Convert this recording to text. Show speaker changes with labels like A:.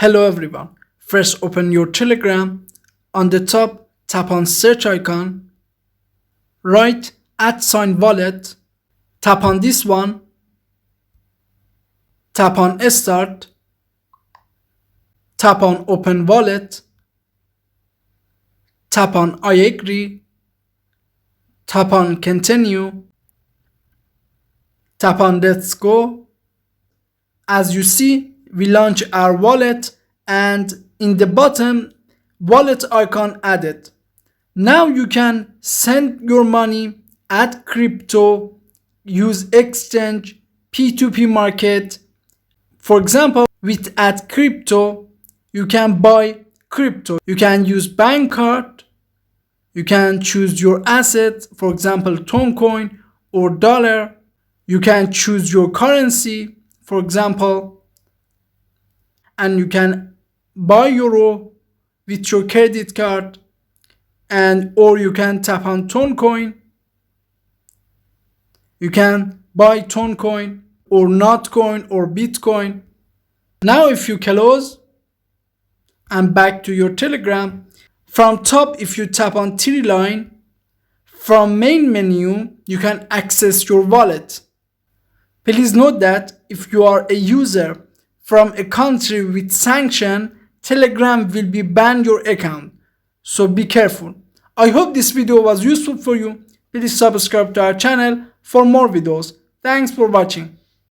A: Hello everyone. First open your Telegram. On the top, tap on search icon. Write @wallet. Tap on this one. Tap on start. Tap on open wallet. Tap on I agree. Tap on continue. Tap on let's go. As you see, we launch our wallet and in the bottom, wallet icon added. Now you can send your money, add crypto, use exchange, P2P market. For example, with add crypto, you can buy crypto. You can use bank card. You can choose your asset, for example, Toncoin or dollar. You can choose your currency, for example, and you can buy euro with your credit card, and or you can tap on Toncoin. You can buy Toncoin or Notcoin or Bitcoin. Now if you close and back to your Telegram, from top if you tap on three line, from main menu you can access your wallet. Please note that if you are a user from a country with sanction, Telegram will be ban your account. So be careful. I hope this video was useful for you. Please subscribe to our channel for more videos. Thanks for watching.